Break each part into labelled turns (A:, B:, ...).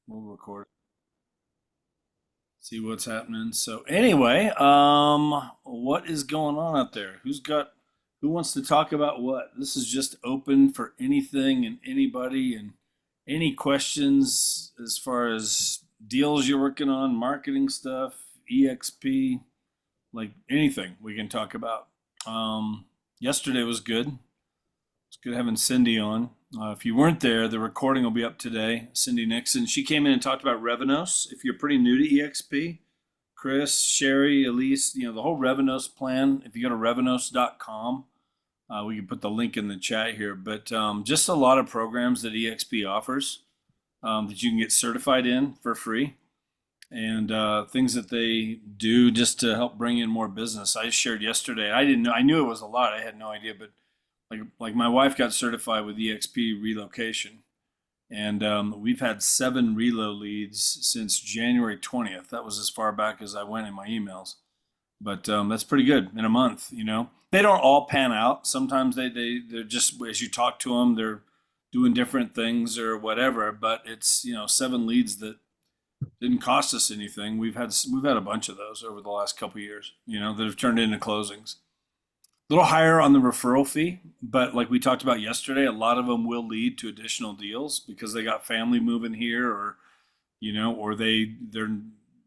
A: We'll record. See what's happening. So anyway, what is going on out there? Who wants to talk about what? This is just open for anything and anybody and any questions as far as deals you're working on, marketing stuff, EXP, like anything we can talk about. Yesterday was good. It's good having Cindy on. If you weren't there, the recording will be up today. Cindy Nixon. She came in and talked about Revenos. If you're pretty new to EXP, Chris, Sherry, Elise, the whole Revenos plan. If you go to revenos.com, we can put the link in the chat here. But just a lot of programs that EXP offers that you can get certified in for free, and things that they do just to help bring in more business. I shared yesterday. I didn't know. I knew it was a lot. I had no idea, but like my wife got certified with EXP relocation, and we've had 7 relo leads since January 20th. That was as far back as I went in my emails, but that's pretty good in a month. They don't all pan out. Sometimes they're just, as you talk to them, they're doing different things or whatever. But it's 7 leads that didn't cost us anything. We've had a bunch of those over the last couple of years. That have turned into closings. A little higher on the referral fee, but like we talked about yesterday, a lot of them will lead to additional deals because they got family moving here, or their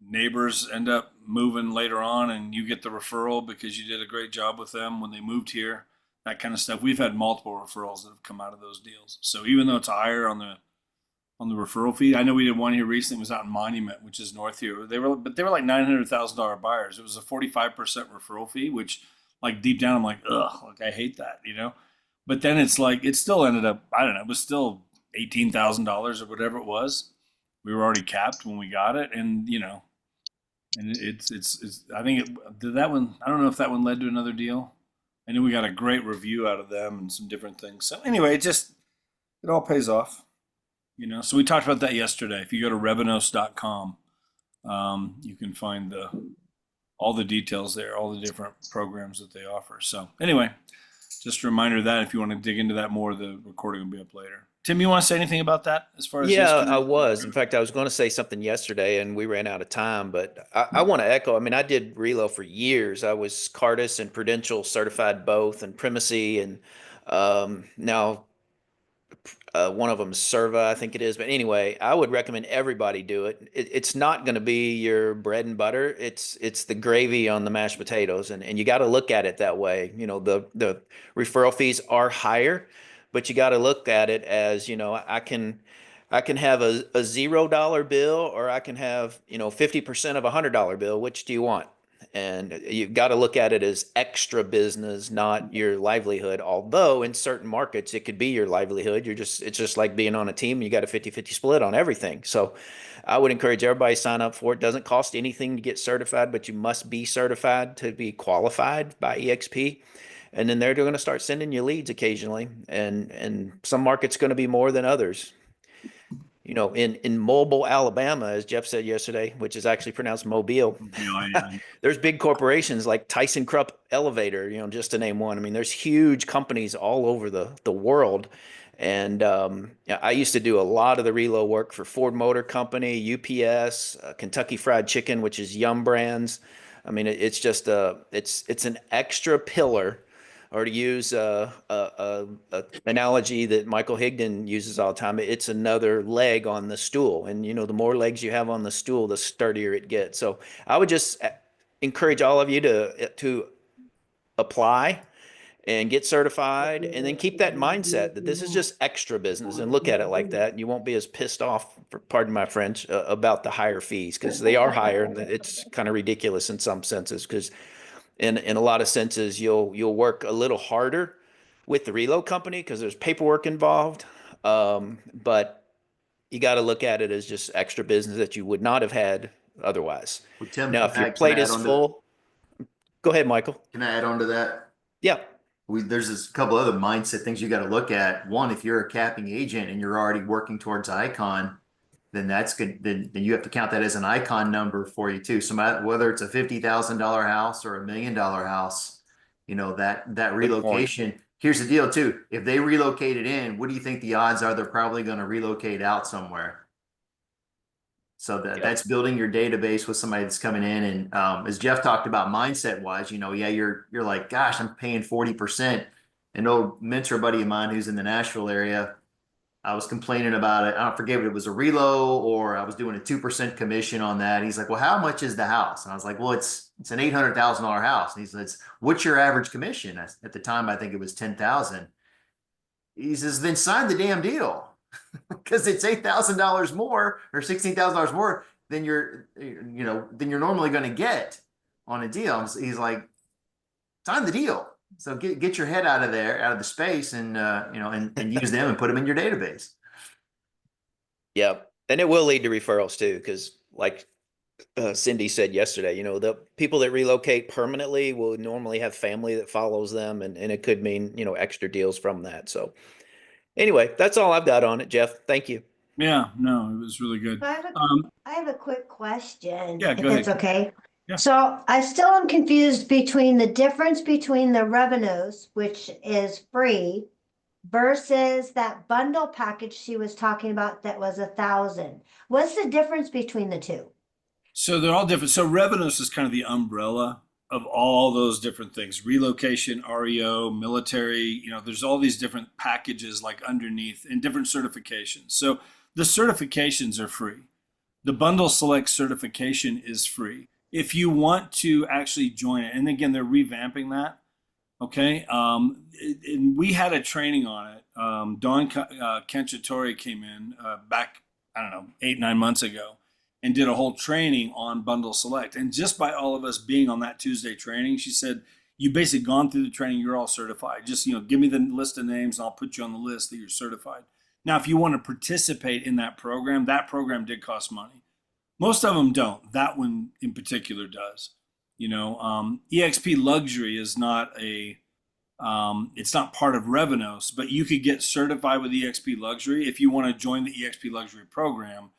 A: neighbors end up moving later on, and you get the referral because you did a great job with them when they moved here. That kind of stuff. We've had multiple referrals that have come out of those deals. So even though it's higher on the referral fee, I know we did one here recently. It was out in Monument, which is north here. They were like $900,000 buyers. It was a 45% referral fee, which, like, deep down I'm like, ugh, like I hate that. But then it's like it still ended up, I don't know, it was still $18,000 or whatever it was. We were already capped when we got it, and it's I think it did that one. I don't know if that one led to another deal. I know we got a great review out of them and some different things. So anyway, it all pays off. So we talked about that yesterday. If you go to revenos.com, you can find all the details there, all the different programs that they offer. So anyway, just a reminder of that if you want to dig into that more, the recording will be up later. Tim, you want to say anything about that as far as
B: Yeah, I
A: yesterday?
B: was. In fact, I was going to say something yesterday and we ran out of time, but I want to echo. I mean, I did Relo for years. I was Cardis and Prudential certified both and Primacy and now one of them is Serva, I think it is. But anyway, I would recommend everybody do it. It's not going to be your bread and butter. It's the gravy on the mashed potatoes, and you got to look at it that way. The referral fees are higher, but you got to look at it as, I can have a $0 bill, or I can have 50% of $100 bill. Which do you want? And you've got to look at it as extra business, not your livelihood. Although in certain markets, it could be your livelihood. It's just like being on a team. You got a 50-50 split on everything. So I would encourage everybody to sign up for it. It doesn't cost anything to get certified, but you must be certified to be qualified by EXP. And then they're going to start sending you leads occasionally. And some markets going to be more than others. In Mobile, Alabama, as Jeff said yesterday, which is actually pronounced Mobile,
A: Yeah.
B: there's big corporations like ThyssenKrupp Elevator, just to name one. I mean, there's huge companies all over the world. And yeah, I used to do a lot of the relo work for Ford Motor Company, UPS, Kentucky Fried Chicken, which is Yum Brands. I mean, it's just it's an extra pillar, or to use a analogy that Michael Higdon uses all the time, it's another leg on the stool. And the more legs you have on the stool, the sturdier it gets. So I would just encourage all of you to apply and get certified, and then keep that mindset that this is just extra business, and look at it like that. And you won't be as pissed off, pardon my French, about the higher fees, because they are higher. And it's kind of ridiculous in some senses, because in a lot of senses you'll work a little harder with the reload company because there's paperwork involved. But you got to look at it as just extra business that you would not have had otherwise.
C: Well, Tim,
B: Now, if your
C: can I
B: plate
C: add
B: is
C: on to
B: full, go ahead, Michael.
C: that?
B: Yeah.
C: There's a couple other mindset things you got to look at. One, if you're a capping agent and you're already working towards icon, then that's good. Then you have to count that as an icon number for you too. So whether it's a $50,000 house or $1 million house, that
B: Good point.
C: relocation. Here's the deal too. If they relocate it in, what do you think the odds are they're probably going to relocate out somewhere? So
B: Yep.
C: that's building your database with somebody that's coming in. And as Jeff talked about mindset wise, yeah, you're like, gosh, I'm paying 40%. An old mentor buddy of mine who's in the Nashville area, I was complaining about it. I don't forget if it was a relo or I was doing a 2% commission on that. He's like, well, how much is the house? And I was like, well, it's an $800,000 house. And he says, what's your average commission? At the time, I think it was 10,000. He says, then sign the damn deal because it's $8,000 more or $16,000 more than than you're normally going to get on a deal. He's like, sign the deal. So get your head out of there, out of the space, and and use them and put them in your database.
B: Yep. And it will lead to referrals too, because like Cindy said yesterday, the people that relocate permanently will normally have family that follows them, and it could mean, extra deals from that. So anyway, that's all I've got on it, Jeff. Thank you.
A: Yeah, no, it was really good.
D: I have a quick question,
A: Yeah,
D: if
A: go
D: it's
A: ahead.
D: okay.
A: Yeah.
D: So I still am confused between the difference between the Revenos, which is free, versus that bundle package she was talking about that was 1,000. What's the difference between the two?
A: So they're all different. So Revenos is kind of the umbrella of all those different things: relocation, REO, military. There's all these different packages like underneath and different certifications. So the certifications are free. The bundle select certification is free. If you want to actually join it, and again, they're revamping that. Okay. And we had a training on it. Dawn Kenchatori came in back, I don't know, 8, 9 months ago and did a whole training on bundle select. And just by all of us being on that Tuesday training, she said, you basically gone through the training, you're all certified. Just, give me the list of names and I'll put you on the list that you're certified. Now, if you want to participate in that program did cost money. Most of them don't. That one in particular does. EXP Luxury is not it's not part of Revenos, but you could get certified with EXP Luxury if you want to join the EXP Luxury program.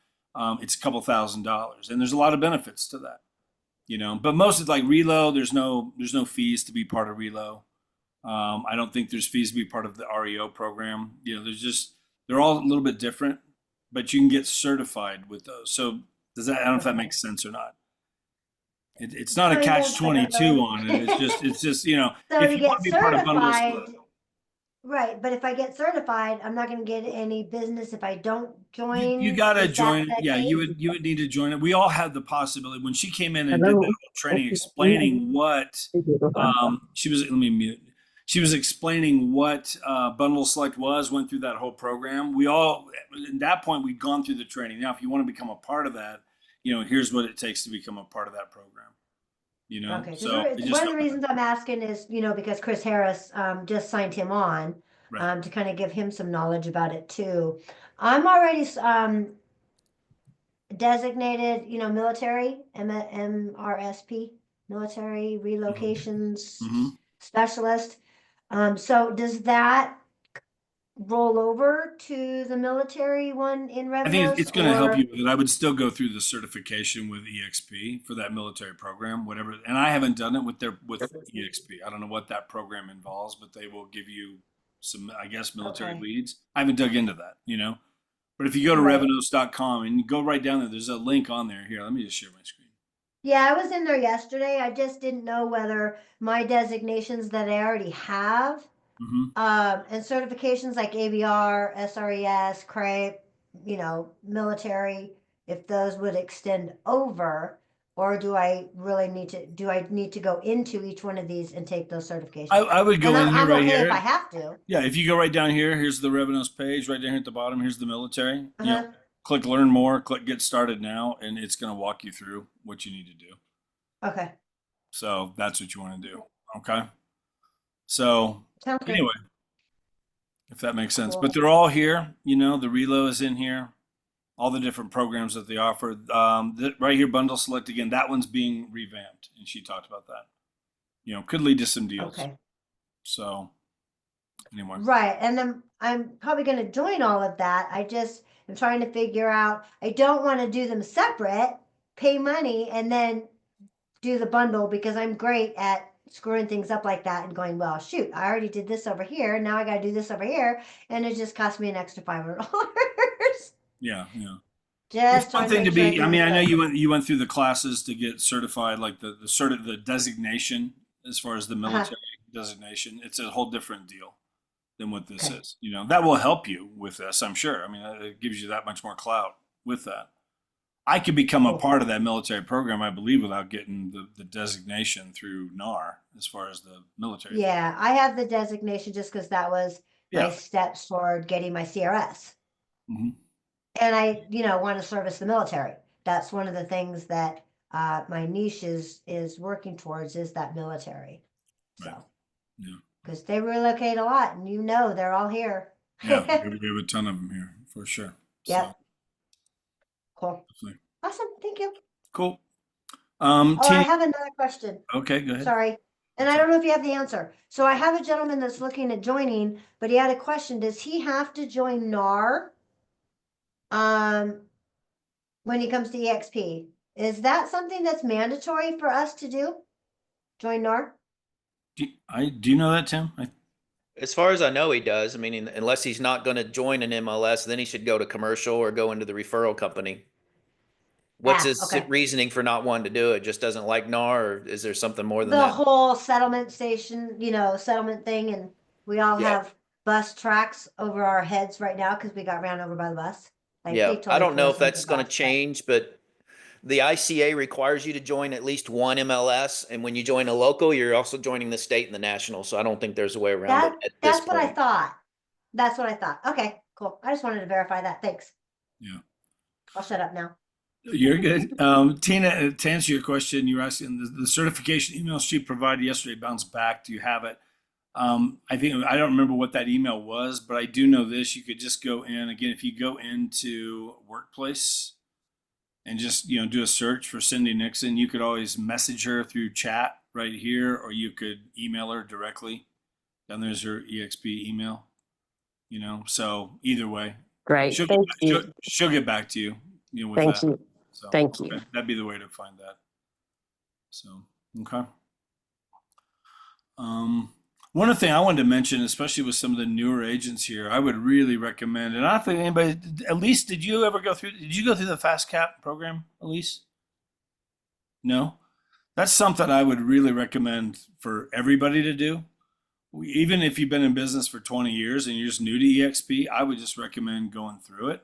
A: It's a couple $1,000s, and there's a lot of benefits to that. But most of like Relo, there's no fees to be part of Relo. I don't think there's fees to be part of the REO program. They're all a little bit different, but you can get certified with those. So I don't know if that makes sense or not. It's not a catch-22 on it. It's just
D: So
A: if
D: to
A: you want to
D: get
A: be part of bundles.
D: certified, right, but if I get certified, I'm not going to get any business if I don't join.
A: You got to
D: Is that
A: join it.
D: the
A: Yeah,
D: case?
A: you would need to join it. We all have the possibility. When she came in and did that whole training explaining what she was, let me mute. She was explaining what bundle select was, went through that whole program. We all, at that point, we'd gone through the training. Now, if you want to become a part of that, here's what it takes to become a part of that program.
D: Okay,
A: So
D: one of the reasons I'm asking is, because Chris Harris just signed him on
A: Right.
D: to kind of give him some knowledge about it too. I'm already designated, military, MRSP, military relocations
A: Mhm.
D: specialist. So does that roll over to the military one in Revenos?
A: I think it's going to help you with it. I would still go through the certification with EXP for that military program, whatever. And I haven't done it with EXP. I don't know what that program involves, but they will give you some, I guess, military
D: Okay.
A: leads. I haven't dug into that, But if you go to
D: Right.
A: Revenos.com and you go right down there, there's a link on there. Here, let me just share my screen.
D: Yeah, I was in there yesterday. I just didn't know whether my designations that I already have,
A: Mm-hmm.
D: and certifications like ABR, SRES, CRAPE, military, if those would extend over, or do I need to go into each one of these and take those certifications?
A: I would go
D: And
A: in here
D: I'm
A: right
D: okay
A: here.
D: if I have to.
A: Yeah, if you go right down here, here's the Revenos page. Right down here at the bottom, here's the military.
D: Uh-huh.
A: Click Learn More, click Get Started Now, and it's going to walk you through what you need to do.
D: Okay.
A: So that's what you want to do. Okay. So
D: Sounds good.
A: anyway, if that makes sense,
D: Cool.
A: but they're all here. The Relo is in here. All the different programs that they offer. Right here, Bundle Select again. That one's being revamped, and she talked about that. Could lead to some deals.
D: Okay.
A: So anyway.
D: Right. And then I'm probably going to join all of that. I just am trying to figure out, I don't want to do them separate, pay money, and then do the bundle because I'm great at screwing things up like that and going, well, shoot, I already did this over here. Now I got to do this over here. And it just cost me an extra $500.
A: Yeah.
D: Just
A: It's one
D: trying to
A: thing to
D: make sure I
A: be.
D: do
A: I mean,
D: this
A: I know
D: right.
A: you went through the classes to get certified, like the designation as far as the
D: Uh-huh.
A: military designation. It's a whole different deal than what this
D: Okay.
A: is. You know, that will help you with this, I'm sure. I mean, it gives you that much more clout with that. I could become a
D: Cool.
A: part of that military program, I believe, without getting the designation through NAR as far as the military thing.
D: Yeah, I have the designation just because that was my
A: Yeah.
D: steps toward getting my CRS.
A: Hmm.
D: And I, want to service the military. That's one of the things that my niche is working towards is that military.
A: Right.
D: So,
A: Yeah.
D: because they relocate a lot, and they're all here.
A: Yeah. We have a ton of them here for sure. So
D: Yep. Cool.
A: definitely.
D: Awesome. Thank you.
A: Cool.
D: Oh, I
A: Tina.
D: have another question.
A: Okay, go ahead.
D: Sorry. And
A: What's
D: I
A: up?
D: don't know if you have the answer. So I have a gentleman that's looking at joining, but he had a question. Does he have to join NAR when he comes to EXP? Is that something that's mandatory for us to do? Join NAR?
A: Do you know that, Tim?
B: As far as I know, he does. I mean, unless he's not going to join an MLS, then he should go to commercial or go into the referral company. What's his
D: Okay.
B: reasoning for not wanting to do it? Just doesn't like NAR, or is there something more than
D: The
B: that?
D: whole settlement station, settlement thing, and we all
B: Yeah.
D: have bus tracks over our heads right now because we got ran over by the bus. Like
B: Yeah.
D: they
B: I
D: totally
B: don't
D: threw
B: know
D: us
B: if
D: under the
B: that's going to
D: bus. But
B: change, but the ICA requires you to join at least one MLS. And when you join a local, you're also joining the state and the national. So I don't think there's a way around it at this
D: that's what I
B: point.
D: thought. That's what I thought. Okay, cool. I just wanted to verify that. Thanks.
A: Yeah.
D: I'll shut up now.
A: You're good. Tina, to answer your question, you're asking the certification email she provided yesterday bounced back. Do you have it? I don't remember what that email was, but I do know this. You could just go in again if you go into Workplace and just do a search for Cindy Nixon. You could always message her through chat right here, or you could email her directly. Down there's her EXP email. So either way,
E: Great.
A: she'll get,
E: Thank you.
A: she'll get back to you. With
E: Thank
A: that.
E: you.
A: So
E: Thank you.
A: okay, that'd be the way to find that. So okay. One other thing I wanted to mention, especially with some of the newer agents here, I would really recommend, and I don't think anybody, Elise, did you go through the FastCap program, Elise? No? That's something I would really recommend for everybody to do. Even if you've been in business for 20 years and you're just new to EXP, I would just recommend going through it.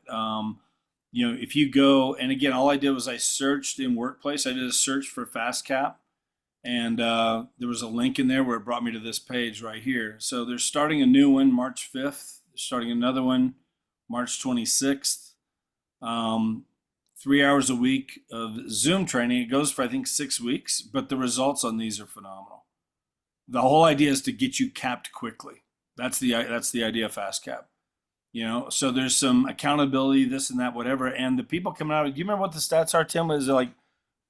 A: If you go, and again, all I did was I searched in Workplace. I did a search for FastCap, and there was a link in there where it brought me to this page right here. So they're starting a new one March 5th. They're starting another one March 26th. 3 hours a week of Zoom training. It goes for, I think, 6 weeks, but the results on these are phenomenal. The whole idea is to get you capped quickly. That's the idea of FastCap. So there's some accountability, this and that, whatever. And the people coming out, do you remember what the stats are, Tim? Is it like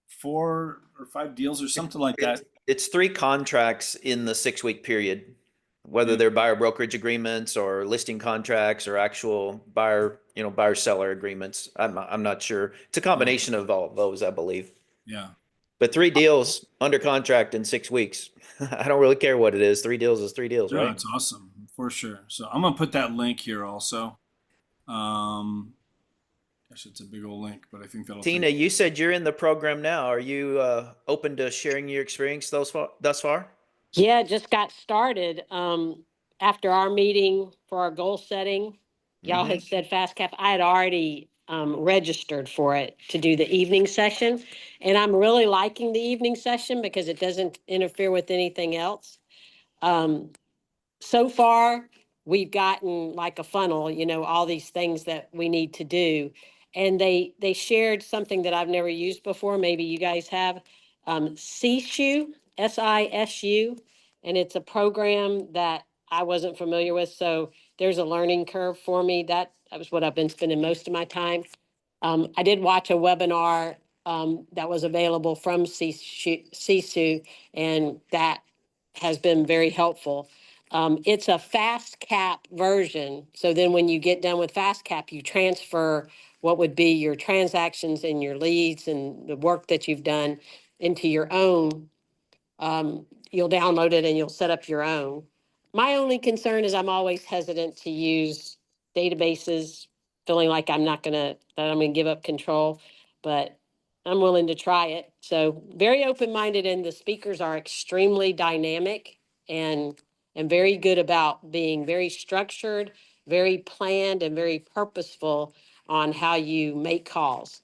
A: 4 or 5 deals or something like that?
B: It's 3 contracts in the 6-week period, whether
A: Yeah.
B: they're buyer brokerage agreements or listing contracts or actual buyer seller agreements. I'm not sure. It's a combination of all of those, I believe.
A: Yeah.
B: But 3 deals under contract in 6 weeks. I don't really care what it is. 3 deals is 3 deals,
A: No,
B: right?
A: it's awesome for sure. So I'm gonna put that link here also. Gosh, it's a big old link, but I think that'll
B: Tina, you said you're in the program now. Are you open to sharing your experience thus far?
E: Yeah, just got started. After our meeting for our goal setting, y'all had said FastCap. I had already registered for it to do the evening session. And I'm really liking the evening session because it doesn't interfere with anything else. So far, we've gotten like a funnel, all these things that we need to do. And they shared something that I've never used before. Maybe you guys have, SISU, SISU, and it's a program that I wasn't familiar with. So there's a learning curve for me. That was what I've been spending most of my time. I did watch a webinar that was available from SISU, and that has been very helpful. It's a FastCap version. So then when you get done with FastCap, you transfer what would be your transactions and your leads and the work that you've done into your own. You'll download it and you'll set up your own. My only concern is I'm always hesitant to use databases feeling like that I'm gonna give up control, but I'm willing to try it. So very open-minded, and the speakers are extremely dynamic and very good about being very structured, very planned, and very purposeful on how you make calls.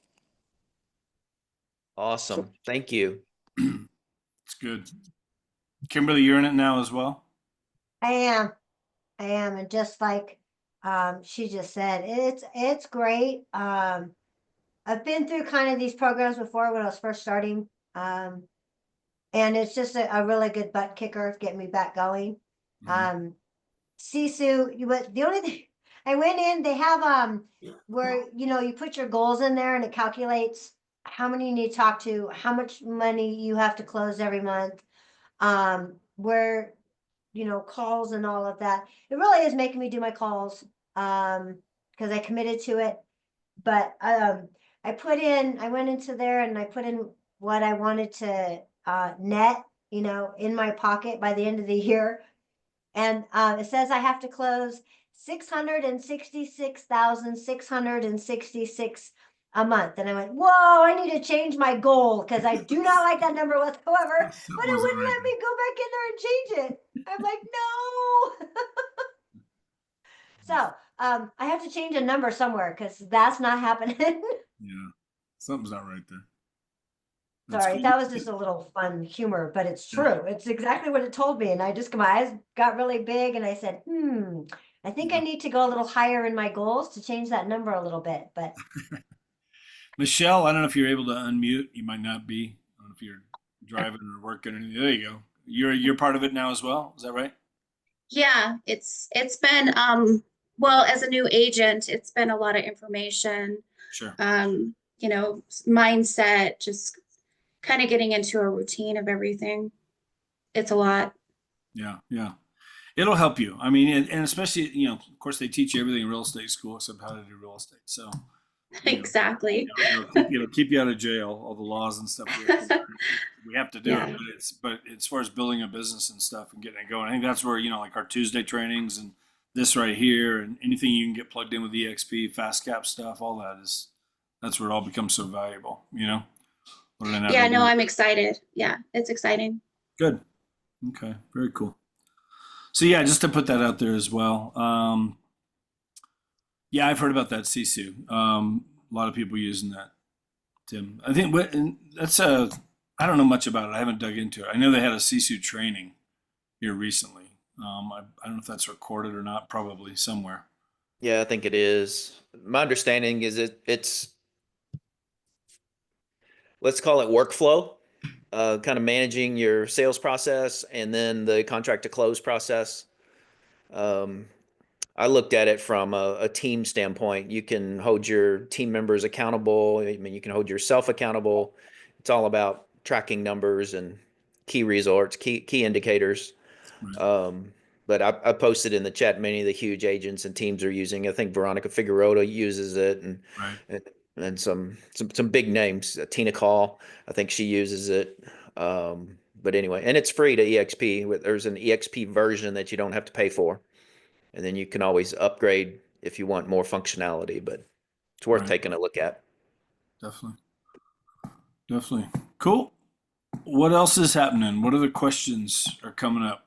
B: Awesome. Thank you.
A: It's good. Kimberly, you're in it now as well?
D: I am. And just like she just said, it's great. I've been through kind of these programs before when I was first starting. And it's just a really good butt kicker, getting me back going. Sisu, the only thing I went in, they have where you put your goals in there and it calculates how many you need to talk to, how much money you have to close every month, where calls and all of that. It really is making me do my calls because I committed to it. But I went into there and I put in what I wanted to net, in my pocket by the end of the year. And it says I have to close 666,666 a month. And I went, whoa, I need to change my goal because I do not like that number whatsoever. But it wouldn't let me go back in there and change it. I'm like, no. So I have to change a number somewhere because that's not happening.
A: Yeah. Something's not right there.
D: Sorry,
A: cool.
D: that was just a little fun humor, but it's true. It's exactly what it told me. And my eyes got really big and I said, I think I need to go a little higher in my goals to change that number a little bit. But
A: Michelle, I don't know if you're able to unmute. You might not be. I don't know if you're driving or working or anything. There you go. You're part of it now as well. Is that right?
F: Yeah, it's been well, as a new agent, it's been a lot of information,
A: Sure.
F: Mindset, just kind of getting into a routine of everything. It's a lot.
A: Yeah. Yeah. It'll help you. I mean, and especially, of course, they teach you everything in real estate school except how to do real estate. So
F: Exactly.
A: it'll keep you out of jail, all the laws and stuff we have to do
F: Yeah.
A: it. But as far as building a business and stuff and getting it going, I think that's where, like our Tuesday trainings and this right here and anything you can get plugged in with EXP, FastCap stuff, all that's where it all becomes so valuable,
F: Yeah, no, I'm excited. Yeah, it's exciting.
A: Good. Okay. Very cool. So yeah, just to put that out there as well. Yeah, I've heard about that Sisu. A lot of people using that, Tim. I think that's I don't know much about it. I haven't dug into it. I know they had a Sisu training here recently. I don't know if that's recorded or not. Probably somewhere.
B: Yeah, I think it is. My understanding is it's let's call it workflow, kind of managing your sales process and then the contract to close process. I looked at it from a team standpoint. You can hold your team members accountable. I mean, you can hold yourself accountable. It's all about tracking numbers and key results, key indicators.
A: Right.
B: But I posted in the chat many of the huge agents and teams are using. I think Veronica Figueroa uses it,
A: Right.
B: and some big names. Tina Call, I think she uses it. But anyway, and it's free to EXP. There's an EXP version that you don't have to pay for. And then you can always upgrade if you want more functionality, but it's worth
A: Right.
B: taking a look at.
A: Definitely. Cool. What else is happening? What other questions are coming up?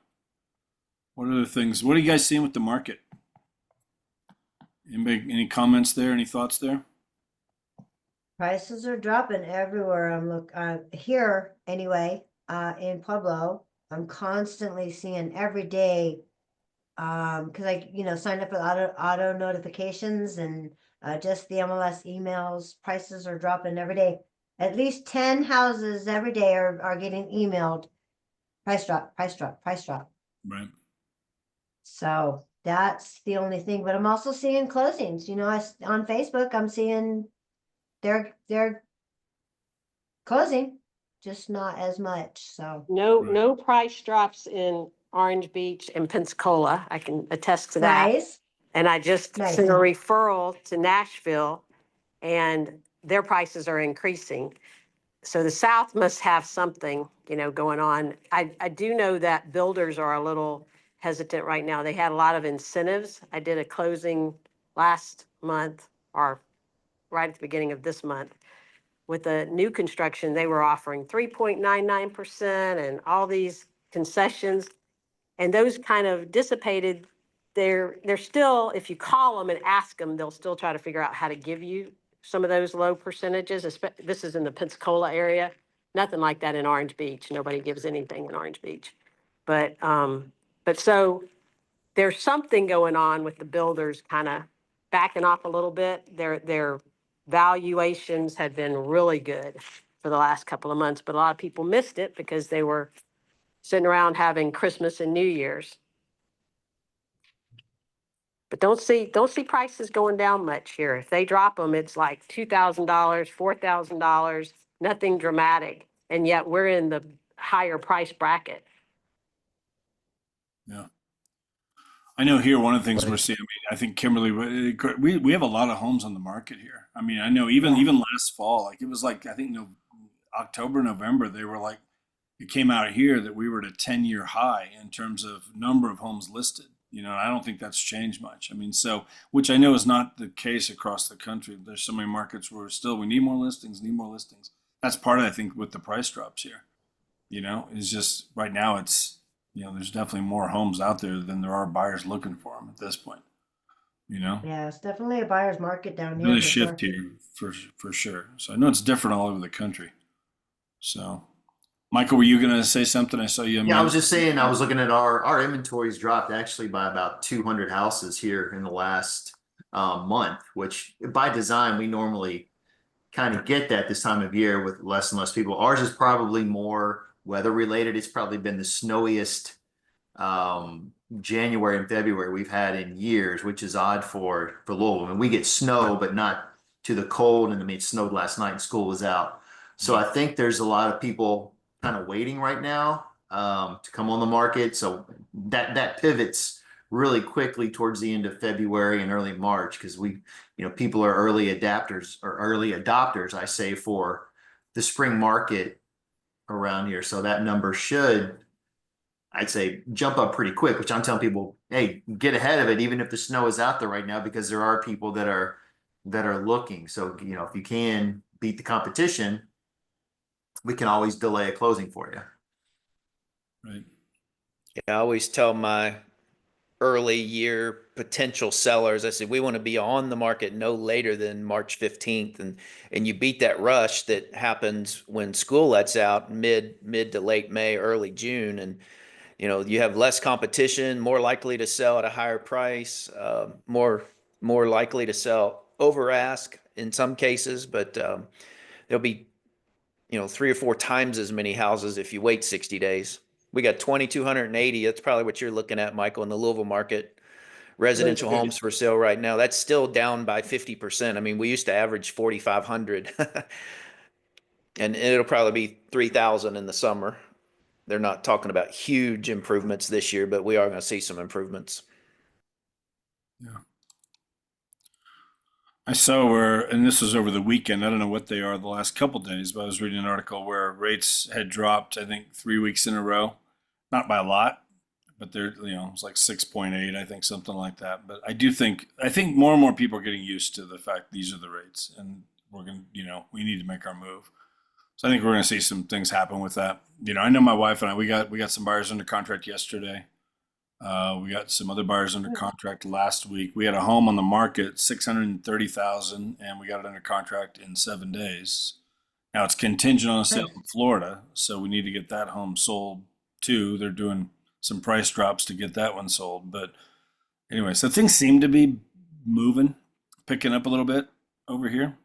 A: What other things? What are you guys seeing with the market? Any comments there? Any thoughts there?
D: prices are dropping everywhere. Here anyway, in Pueblo. I'm constantly seeing every day because I signed up with auto notifications and just the MLS emails. Prices are dropping every day. At least 10 houses every day are getting emailed. Price drop, price drop, price drop.
A: Right.
D: So that's the only thing. But I'm also seeing closings. On Facebook, I'm seeing they're closing, just not as much. So
E: No price drops in Orange Beach and Pensacola. I can attest to that.
D: nice.
E: And I just
D: Nice.
E: sent a referral to Nashville and their prices are increasing. So the South must have something, going on. I do know that builders are a little hesitant right now. They had a lot of incentives. I did a closing last month or right at the beginning of this month. With the new construction, they were offering 3.99% and all these concessions. And those kind of dissipated. They're still, if you call them and ask them, they'll still try to figure out how to give you some of those low percentages. This is in the Pensacola area. Nothing like that in Orange Beach. Nobody gives anything in Orange Beach. But so there's something going on with the builders kind of backing off a little bit. Their valuations had been really good for the last couple of months, but a lot of people missed it because they were sitting around having Christmas and New Year's. But don't see prices going down much here. If they drop them, it's like $2,000, $4,000, nothing dramatic. And yet we're in the higher price bracket.
A: Yeah. I know here one of the things we're seeing. I mean, I think Kimberly, we have a lot of homes on the market here. I mean, I know even last fall, like it was like I think no October, November, they were like it came out here that we were at a 10-year high in terms of number of homes listed. You know, I don't think that's changed much. I mean, so which I know is not the case across the country. There's so many markets where still we need more listings, need more listings. That's part of I think with the price drops here. You know, is just right now it's there's definitely more homes out there than there are buyers looking for them at this point. You know,
D: Yeah, it's definitely a buyer's market down here
A: really
D: for
A: shift
D: sure.
A: here for sure. So I know it's different all over the country. So, Michael, were you going to say something? I saw you.
C: Yeah, I was just saying, I was looking at our inventories dropped actually by about 200 houses here in the last month, which by design, we normally kind of get that this time of year with less and less people. Ours is probably more weather related. It's probably been the snowiest January and February we've had in years, which is odd for Louisville. I mean, we get snow, but not to the cold. And I mean, it snowed last night and school was out. So I think there's a lot of people kind of waiting right now to come on the market. So that pivots really quickly towards the end of February and early March because people are early adopters, I say, for the spring market around here. So that number should, I'd say, jump up pretty quick, which I'm telling people, hey, get ahead of it, even if the snow is out there right now, because there are people that are looking. So, if you can beat the competition, we can always delay a closing for you.
A: right.
B: Yeah, I always tell my early year potential sellers, I said, we want to be on the market no later than March 15th. And you beat that rush that happens when school lets out mid to late May, early June. And, you have less competition, more likely to sell at a higher price, more likely to sell over ask in some cases, but there'll be 3 or 4 times as many houses if you wait 60 days. We got 2,280. That's probably what you're looking at, Michael, in the Louisville market. Residential homes for sale right now. That's still down by 50%. I mean, we used to average 4,500 and it'll probably be 3,000 in the summer. They're not talking about huge improvements this year, but we are going to see some improvements.
A: Yeah. I saw and this was over the weekend. I don't know what they are the last couple of days, but I was reading an article where rates had dropped, I think, 3 weeks in a row. Not by a lot, but they're, it was like 6.8, I think, something like that. But I think more and more people are getting used to the fact these are the rates and we're going to, we need to make our move. So I think we're going to see some things happen with that. I know my wife and I, we got some buyers under contract yesterday. We got some other buyers under contract last week. We had a home on the market, 630,000, and we got it under contract in 7 days. Now it's contingent on a sale in Florida, so we need to get that home sold too. They're doing some price drops to get that one sold. But anyway, so things seem to be moving, picking up a little bit over here.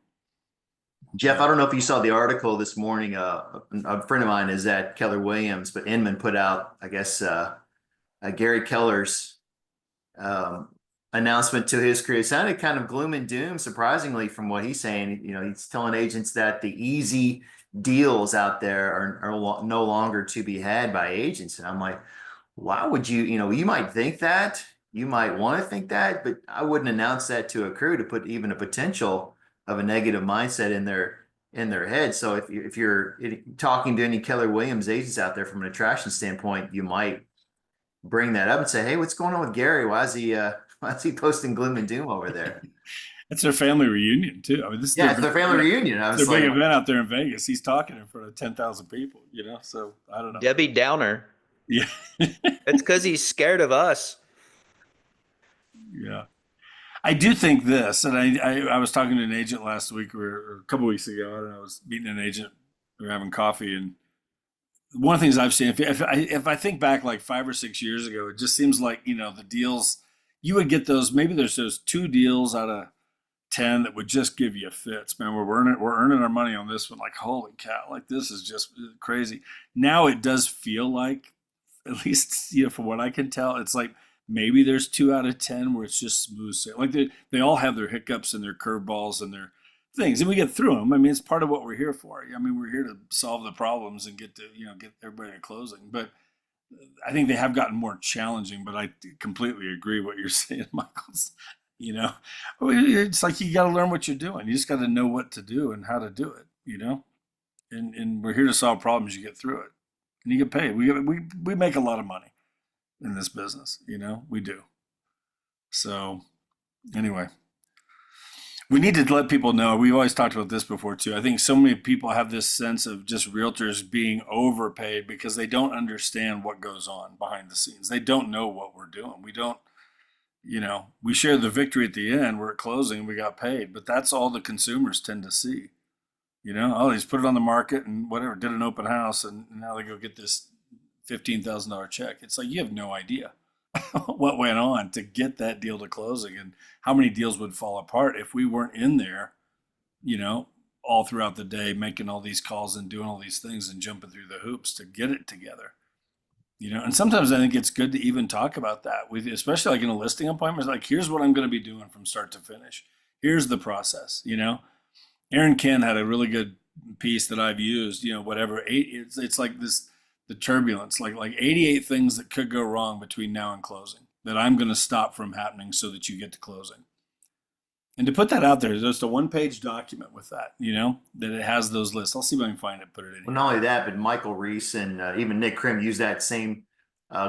C: Jeff, I don't know if you saw the article this morning. A friend of mine is at Keller Williams, but Inman put out, I guess, Gary Keller's announcement to his crew. It sounded kind of gloom and doom, surprisingly, from what he's saying. He's telling agents that the easy deals out there are no longer to be had by agents. And I'm like, why would you, you might think that, you might want to think that, but I wouldn't announce that to a crew to put even a potential of a negative mindset in their head. So if you're talking to any Keller Williams agents out there from an attraction standpoint, you might bring that up and say, hey, what's going on with Gary? Why is he posting gloom and doom over there?
A: It's their family reunion too. I mean, this is
C: Yeah, it's their family reunion. I
A: It's
C: was
A: their big
C: like,
A: event out there in Vegas. He's talking in front of 10,000 people, so I don't know.
B: Debbie Downer.
A: Yeah.
B: It's because he's scared of us.
A: Yeah. I do think this, and I was talking to an agent last week or a couple weeks ago, and I was meeting an agent. We were having coffee, and one of the things I've seen, if I think back like 5 or 6 years ago, it just seems like the deals you would get those. Maybe there's those 2 deals out of 10 that would just give you fits, man. We're earning our money on this one. Like, holy cow, like this is just crazy. Now it does feel like, at least from what I can tell, it's like maybe there's 2 out of 10 where it's just smooth sailing. Like they all have their hiccups and their curveballs and their things, and we get through them. I mean, it's part of what we're here for. I mean, we're here to solve the problems and get everybody to closing. But I think they have gotten more challenging. But I completely agree what you're saying, Michaels. It's like you got to learn what you're doing. You just got to know what to do and how to do it. And we're here to solve problems. You get through it, and you get paid. We make a lot of money in this business. We do. So anyway, we need to let people know. We've always talked about this before too. I think so many people have this sense of just realtors being overpaid because they don't understand what goes on behind the scenes. They don't know what we're doing. We don't. We share the victory at the end. We're at closing, we got paid, but that's all the consumers tend to see. Oh, he's put it on the market and whatever, did an open house, and now they go get this $15,000 check. It's like you have no idea what went on to get that deal to closing and how many deals would fall apart if we weren't in there, all throughout the day, making all these calls and doing all these things and jumping through the hoops to get it together. And sometimes I think it's good to even talk about that with, especially like in a listing appointment. Like, here's what I'm going to be doing from start to finish. Here's the process. Aaron Ken had a really good piece that I've used. Whatever. It's like this, the turbulence, like 88 things that could go wrong between now and closing that I'm going to stop from happening so that you get to closing. And to put that out there, just a 1-page document with that, that it has those lists. I'll see if I can find it, put it in.
C: Well, not only that, but Michael Reese and even Nick Krim use that same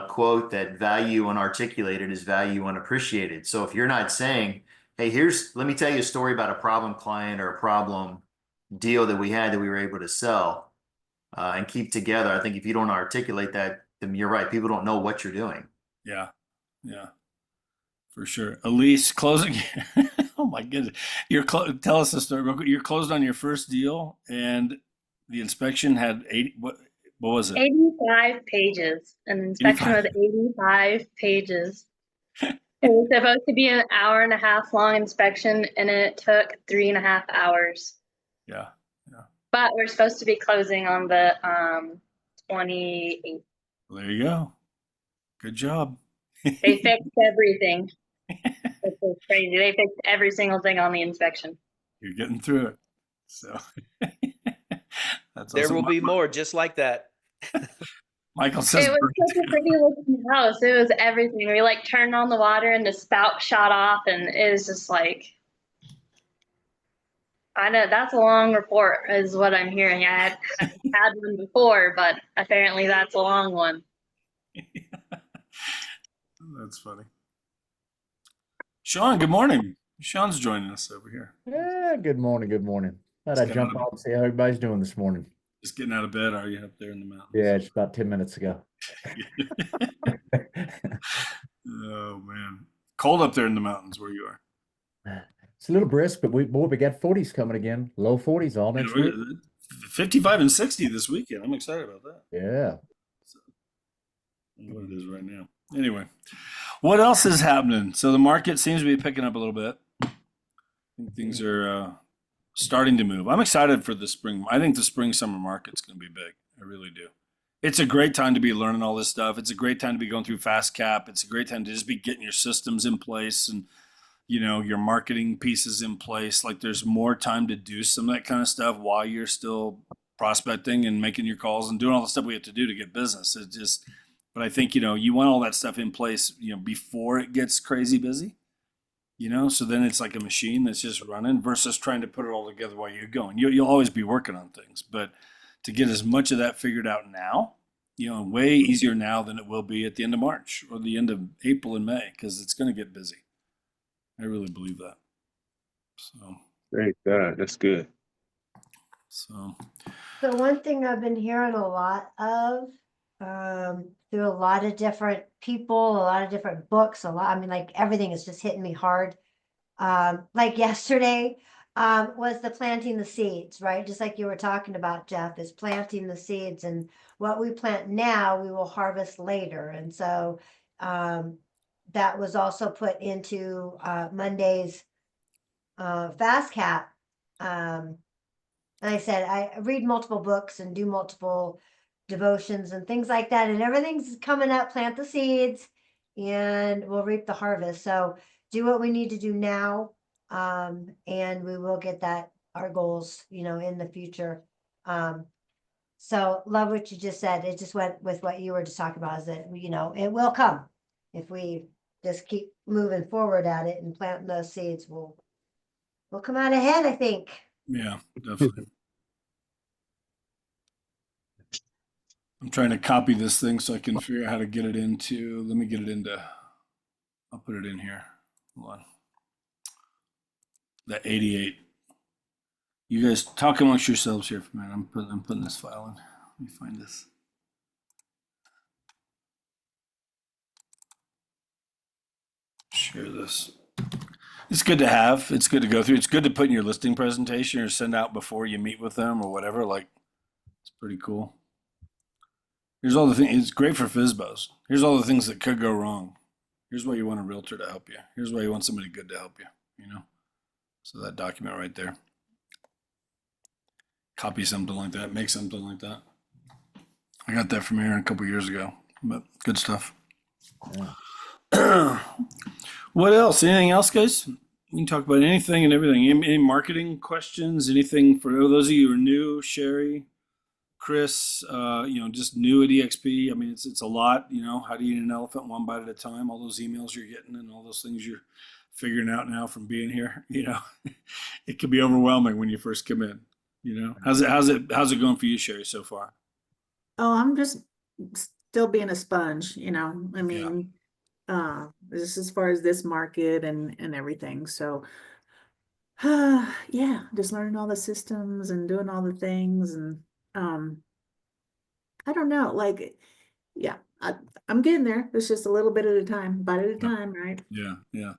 C: quote that value unarticulated is value unappreciated. So if you're not saying, hey, let me tell you a story about a problem client or a problem deal that we had that we were able to sell and keep together. I think if you don't articulate that, then you're right. People don't know what you're doing.
A: Yeah. Yeah, for sure. Elise, closing. Oh my goodness. Tell us the story real quick. You're closed on your first deal and the inspection had 80, what was it?
G: 85 pages. An inspection
A: 85.
G: with 85 pages. It was supposed to be an hour-and-a-half long inspection, and it took 3.5 hours.
A: Yeah.
G: But we're supposed to be closing on the 28th.
A: Well, there you go. Good job.
G: They fixed everything. It was crazy. They fixed every single thing on the inspection.
A: You're getting through it. So that's
B: There
A: awesome.
B: will be more just like that.
A: Michael says
G: It was such a pretty looking house. It was everything. We turned on the water and the spout shot off, and it was just like, I know that's a long report is what I'm hearing. I had one before, but apparently that's a long one.
A: That's funny. Sean, good morning. Sean's joining us over here.
H: Yeah, good morning. Good morning. Thought I'd jump on and see how everybody's doing this morning.
A: Just getting out of bed, are you, up there in the mountains?
H: Yeah, just about 10 minutes ago.
A: Oh man, cold up there in the mountains where you are.
H: It's a little brisk, but we got 40s coming again. Low 40s all next week.
A: 55 and 60 this weekend. I'm excited about that.
H: Yeah.
A: So, I don't know what it is right now. Anyway, what else is happening? So the market seems to be picking up a little bit. I think things are starting to move. I'm excited for the spring. I think the spring-summer market's going to be big. I really do. It's a great time to be learning all this stuff. It's a great time to be going through FastCap. It's a great time to just be getting your systems in place and your marketing pieces in place. Like, there's more time to do some of that kind of stuff while you're still prospecting and making your calls and doing all the stuff we have to do to get business. But I think, you want all that stuff in place, before it gets crazy busy, so then it's like a machine that's just running versus trying to put it all together while you're going. You'll always be working on things, but to get as much of that figured out now, way easier now than it will be at the end of March or the end of April and May, because it's going to get busy. I really believe that. So,
I: Thank God. That's good.
A: so
D: So one thing I've been hearing a lot of, through a lot of different people, a lot of different books, I mean, like everything is just hitting me hard. Like yesterday, was the planting the seeds, right? Just like you were talking about, Jeff, is planting the seeds, and what we plant now, we will harvest later. And so, that was also put into, Monday's, FastCap. And I said, I read multiple books and do multiple devotions and things like that, and everything's coming up. Plant the seeds, and we'll reap the harvest. So do what we need to do now, and we will get our goals, in the future. So love what you just said. It just went with what you were just talking about. Is that it will come if we just keep moving forward at it and planting those seeds. We'll come out ahead, I think.
A: yeah, definitely. I'm trying to copy this thing so I can figure out how to get it into. Let me get it into. I'll put it in here. Hold on. The 88. You guys talk amongst yourselves here for a minute. I'm putting this file in. Let me find this. Share this. It's good to have. It's good to go through. It's good to put in your listing presentation or send out before you meet with them or whatever. Like, it's pretty cool. Here's all the things. It's great for FSBOs. Here's all the things that could go wrong. Here's why you want a realtor to help you. Here's why you want somebody good to help you. So that document right there. Copy something like that. Make something like that. I got that from Aaron a couple years ago. But good stuff.
H: Yeah.
A: What else? Anything else, guys? We can talk about anything and everything. Any marketing questions? Anything for those of you who are new? Sherry, Chris, just new at EXP. I mean, it's a lot. How do you eat an elephant one bite at a time? All those emails you're getting and all those things you're figuring out now from being here. It can be overwhelming when you first come in. How's it going for you, Sherry, so far?
J: Oh, I'm just still being a sponge, I mean, this as far as this market and everything. So, yeah, just learning all the systems and doing all the things. And, I don't know, like, yeah, I'm getting there. It's just a little bit at a time, bite at a time, right?
A: Yeah. How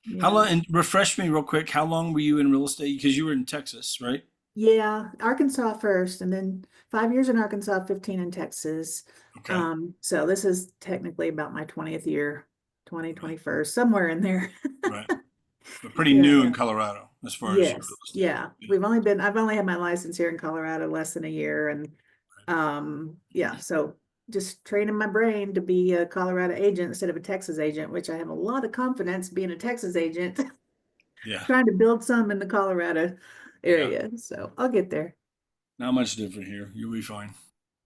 J: Yeah.
A: long, and refresh me real quick, how long were you in real estate? Because you were in Texas, right?
J: Yeah, Arkansas first, and then 5 years in Arkansas, 15 in Texas.
A: Okay.
J: So this is technically about my 20th year, 2021, somewhere in there.
A: Right. But pretty
J: Yeah.
A: new in Colorado as far as your real
J: Yes,
A: estate.
J: yeah. I've only had my license here in Colorado less than a year, and yeah, so just training my brain to be a Colorado agent instead of a Texas agent, which I have a lot of confidence being a Texas agent.
A: Yeah.
J: Trying to build some in the Colorado area, so I'll get there.
A: Not much different here. You'll be fine.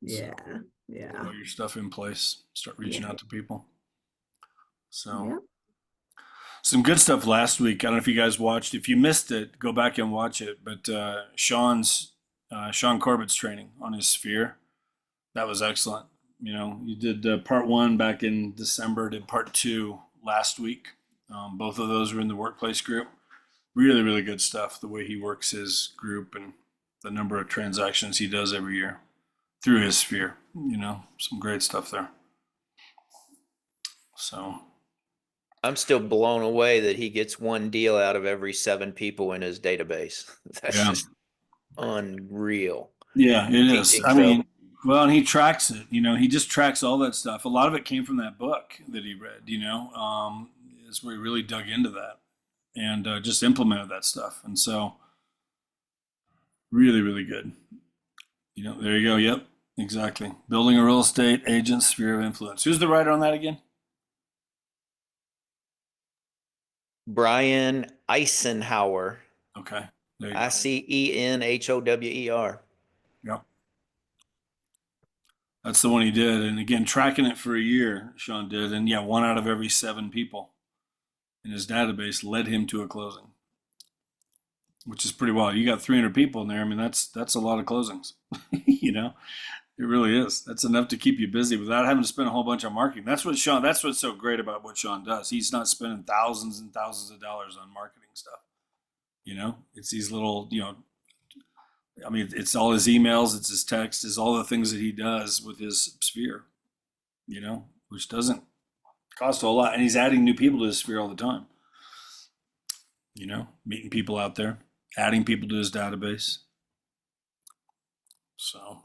J: Yeah,
A: Get
J: yeah,
A: all your stuff in place. Start reaching
J: Yeah.
A: out to people. So
J: yeah.
A: some good stuff last week. I don't know if you guys watched. If you missed it, go back and watch it. But Sean Corbett's training on his sphere, that was excellent. You did part one back in December, did part two last week. Both of those were in the workplace group. Really, really good stuff. The way he works his group and the number of transactions he does every year through his sphere. Some great stuff there. So
B: I'm still blown away that he gets one deal out of every 7 people in his database. That's
A: Yeah.
B: just unreal.
A: yeah, it
B: He's
A: is.
B: in
A: I
B: trouble.
A: mean, well, and he tracks it. He just tracks all that stuff. A lot of it came from that book that he read. Is where he really dug into that and just implemented that stuff. And so, really, really good. There you go. Yep, exactly. Building a real estate agent sphere of influence. Who's the writer on that again?
B: Brian Eisenhower,
A: Okay, there you go.
B: Icenhower.
A: Yep. That's the one he did. And again, tracking it for a year, Sean did. And yeah, 1 out of every 7 people in his database led him to a closing, which is pretty wild. You got 300 people in there. I mean, that's a lot of closings. It really is. That's enough to keep you busy without having to spend a whole bunch on marketing. That's what's so great about what Sean does. He's not spending thousands and thousands of dollars on marketing stuff. It's these little, I mean, it's all his emails, it's his text, it's all the things that he does with his sphere, which doesn't cost a whole lot. And he's adding new people to his sphere all the time, meeting people out there, adding people to his database. So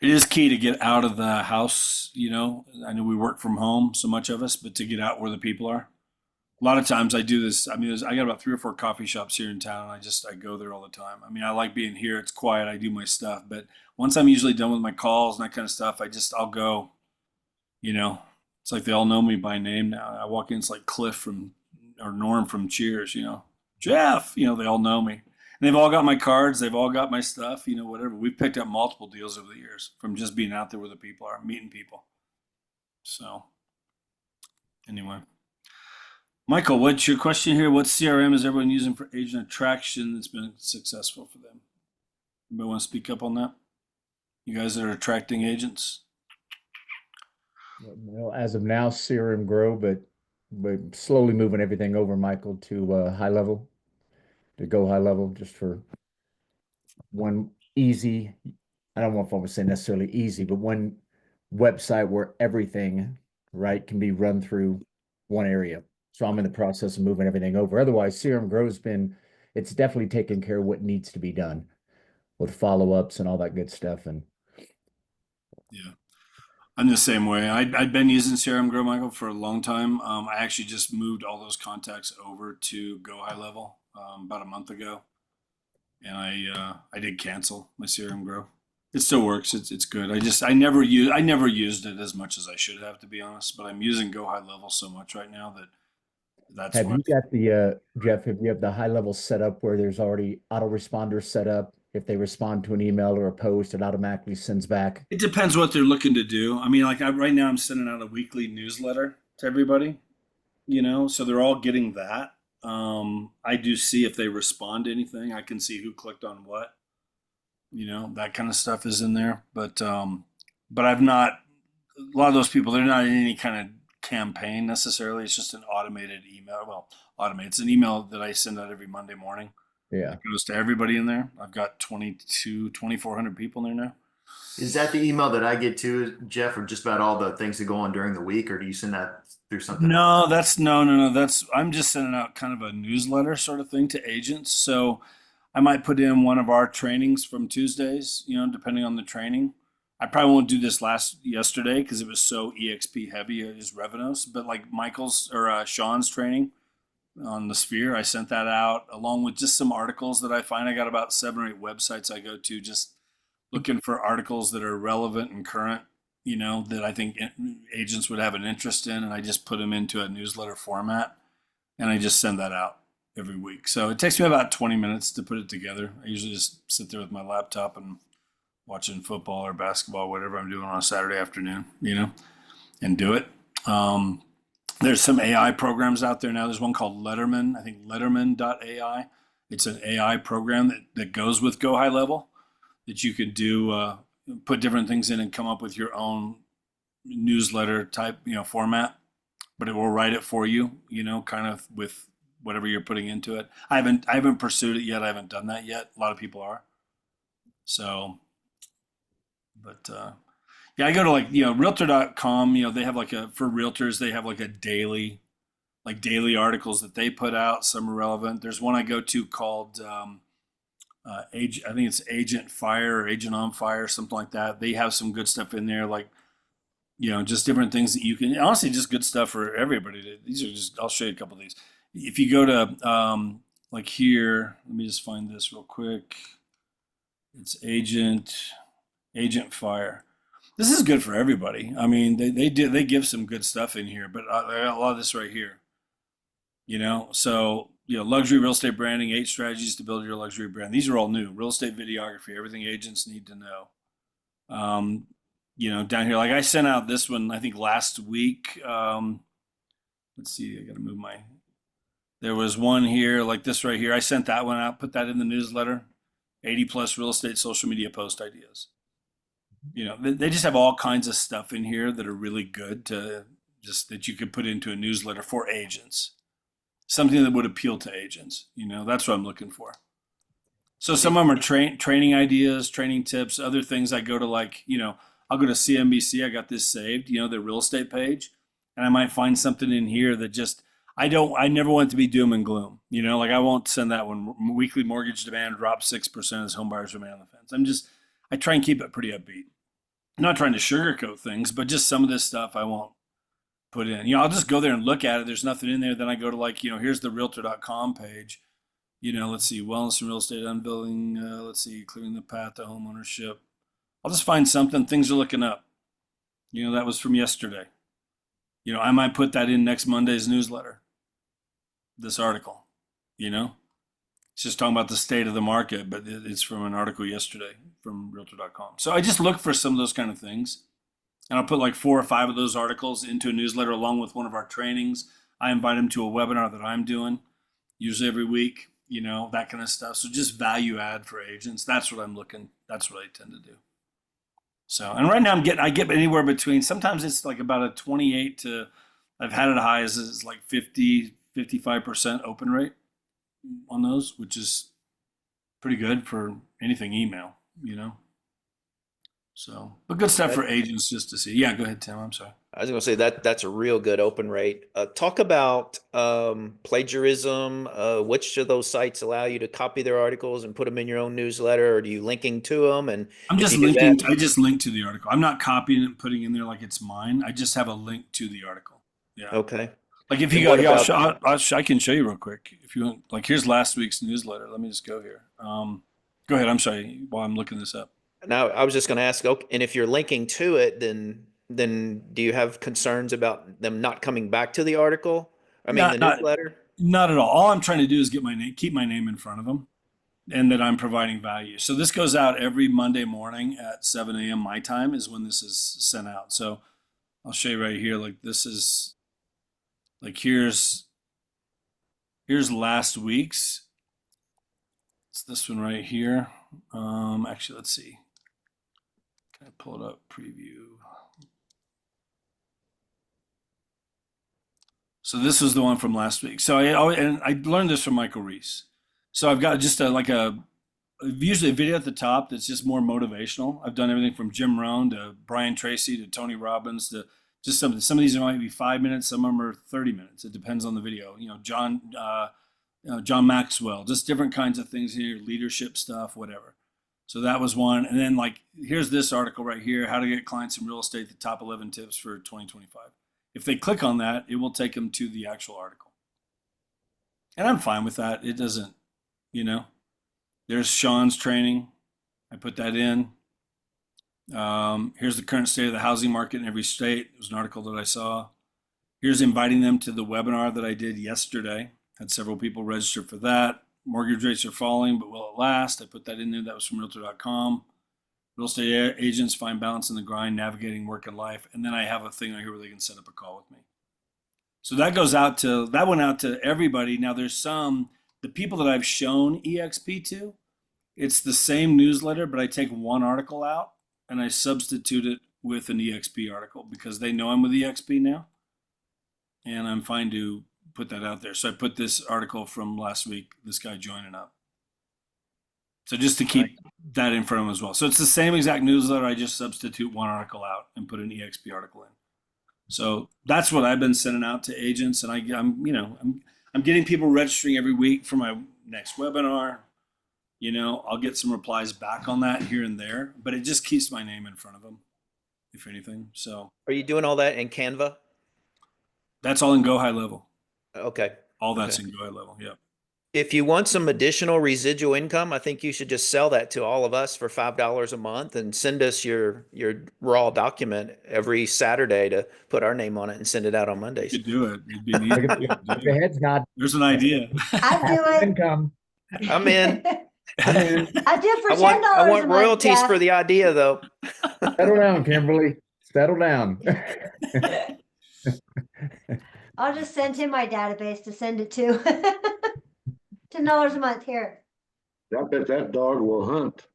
A: it is key to get out of the house. I know we work from home, so much of us, but to get out where the people are. A lot of times I do this. I mean, I got about 3 or 4 coffee shops here in town. And I go there all the time. I mean, I like being here. It's quiet. I do my stuff. But once I'm usually done with my calls and that kind of stuff, I'll go, it's like they all know me by name now. I walk in, it's like Cliff or Norm from Cheers, Jeff, they all know me. And they've all got my cards. They've all got my stuff, whatever. We've picked up multiple deals over the years from just being out there where the people are, meeting people. So anyway. Michael, what's your question here? What CRM is everyone using for agent attraction that's been successful for them? Anybody want to speak up on that? You guys that are attracting agents?
H: Well, as of now, CRM Grow, but slowly moving everything over, Michael, to high level, to go high level, just for one easy, I don't know if I would say necessarily easy, but one website where everything, right, can be run through one area. So I'm in the process of moving everything over. Otherwise, CRM Grow's it's definitely taking care of what needs to be done with follow-ups and all that good stuff. And
A: yeah, I'm the same way. I've been using CRM Grow, Michael, for a long time. I actually just moved all those contacts over to Go High Level about a month ago, and I did cancel my CRM Grow. It still works. It's good. I never used it as much as I should have, to be honest. But I'm using Go High Level so much right now that's
H: have
A: what.
H: you got the Jeff, have you have the high level set up where there's already autoresponders set up? If they respond to an email or a post, it automatically sends back.
A: It depends what they're looking to do. I mean, like right now, I'm sending out a weekly newsletter to everybody. So they're all getting that. I do see if they respond to anything. I can see who clicked on what. That kind of stuff is in there. But I've not. A lot of those people, they're not in any kind of campaign necessarily. It's just an automated email. Well, automated. It's an email that I send out every Monday morning.
H: Yeah.
A: It goes to everybody in there. I've got 2,400 people in there now.
C: Is that the email that I get to, Jeff, or just about all the things that go on during the week, or do you send that through something else?
A: No. I'm just sending out kind of a newsletter sort of thing to agents. So I might put in one of our trainings from Tuesdays, depending on the training. I probably won't do this yesterday because it was so EXP heavy. It is Revenos, but like Michael's or Sean's training on the Sphere, I sent that out along with just some articles that I find. I got about 7 or 8 websites I go to just looking for articles that are relevant and current, that I think agents would have an interest in, and I just put them into a newsletter format, and I just send that out every week. So it takes me about 20 minutes to put it together. I usually just sit there with my laptop and watching football or basketball, whatever I'm doing on a Saturday afternoon, and do it. There's some AI programs out there now. There's one called Letterman, I think Letterman.ai. It's an AI program that goes with Go High Level that you could do, put different things in and come up with your own newsletter type, format, but it will write it for you, kind of with whatever you're putting into it. I haven't pursued it yet. I haven't done that yet. A lot of people are. So, but yeah, I go to realtor.com, they have for realtors, they have a daily articles that they put out. Some are relevant. There's one I go to called, I think it's Agent Fire or Agent on Fire, something like that. They have some good stuff in there, just different things that you can, honestly, just good stuff for everybody. These are just, I'll show you a couple of these. If you go to, here, let me just find this real quick. It's Agent Fire. This is good for everybody. I mean, they give some good stuff in here, but I got a lot of this right here. So luxury real estate branding, 8 strategies to build your luxury brand. These are all new. Real estate videography, everything agents need to know. Down here, I sent out this one, I think last week. Let's see, I got to move there was one here, like this right here. I sent that one out, put that in the newsletter. 80 plus real estate social media post ideas. They just have all kinds of stuff in here that are really good that you could put into a newsletter for agents. something that would appeal to agents. That's what I'm looking for. So some of them are training ideas, training tips, other things. I go to I'll go to CNBC. I got this saved, the real estate page, and I might find something in here that just, I never want it to be doom and gloom. I won't send that one. Weekly mortgage demand dropped 6% as home buyers remain on the fence. I try and keep it pretty upbeat. I'm not trying to sugarcoat things, but just some of this stuff I won't put in. I'll just go there and look at it. There's nothing in there. Then I go to here's the Realtor.com page. Let's see, wellness and real estate unbuilding. Let's see, clearing the path to home ownership. I'll just find something. Things are looking up. That was from yesterday. I might put that in next Monday's newsletter. This article, it's just talking about the state of the market, but it's from an article yesterday from Realtor.com. So I just look for some of those kind of things, and I'll put like 4 or 5 of those articles into a newsletter along with one of our trainings. I invite them to a webinar that I'm doing, usually every week. That kind of stuff. So just value add for agents. That's what I'm looking. That's what I tend to do. So, and right now I get anywhere between, sometimes it's like about a 28 to, I've had it high as like 50, 55% open rate on those, which is pretty good for anything email, So, but good stuff for agents just to see. Yeah, go ahead, Tim. I'm sorry.
B: I was going to say that's a real good open rate. Talk about plagiarism. Which of those sites allow you to copy their articles and put them in your own newsletter, or do you linking to them? And
A: I'm just linking. I just link to the article. I'm not copying it and putting it in there like it's mine. I just have a link to the article. Yeah.
B: Okay.
A: Like if you go, I can show you real quick if you want. Like here's last week's newsletter. Let me just go here. Go ahead. I'm sorry. While I'm looking this up.
B: Now I was just going to ask. Okay, and if you're linking to it, then do you have concerns about them not coming back to the article? I mean, the newsletter?
A: Not at all. All I'm trying to do is keep my name in front of them, and that I'm providing value. So this goes out every Monday morning at 7 a.m. my time is when this is sent out. So I'll show you right here. Like this is, like here's last week's. It's this one right here. Actually, let's see. Can I pull it up? Preview. So this was the one from last week. So I learned this from Michael Reese. So I've got just usually a video at the top that's just more motivational. I've done everything from Jim Rohn to Brian Tracy to Tony Robbins to just something. Some of these might be 5 minutes, some of them are 30 minutes. It depends on the video. John Maxwell, just different kinds of things here, leadership stuff, whatever. So that was one. And then here's this article right here, how to get clients in real estate, the top 11 tips for 2025. If they click on that, it will take them to the actual article. And I'm fine with that. It doesn't, there's Sean's training. I put that in. Here's the current state of the housing market in every state. It was an article that I saw. Here's inviting them to the webinar that I did yesterday. Had several people register for that. Mortgage rates are falling, but will it last? I put that in there. That was from Realtor.com. Real estate agents find balance in the grind, navigating work and life. And then I have a thing right here where they can set up a call with me. So that went out to everybody. Now there's the people that I've shown EXP to, it's the same newsletter, but I take one article out and I substitute it with an EXP article because they know I'm with EXP now. And I'm fine to put that out there. So I put this article from last week, this guy joining up. So just to keep that in front of them as well. So it's the same exact newsletter. I just substitute one article out and put an EXP article in. So that's what I've been sending out to agents. And I'm getting people registering every week for my next webinar. I'll get some replies back on that here and there, but it just keeps my name in front of them, if anything. So
B: are you doing all that in Canva?
A: That's all in Go High Level.
B: Okay.
A: All that's in Go High Level. Yep.
B: If you want some additional residual income, I think you should just sell that to all of us for $5 a month and send us your raw document every Saturday to put our name on it and send it out on Mondays.
A: You could do it. It'd be neat.
H: Your head's not.
A: There's an idea.
D: I do it.
H: Income.
B: I'm in.
D: I do it for $10
B: I want
D: a month,
B: royalties
D: Jeff.
B: for the idea, though.
H: Settle down, Kimberly. Settle down.
D: I'll just send him my database to send it to. $10 a month here.
I: I bet that dog will hunt.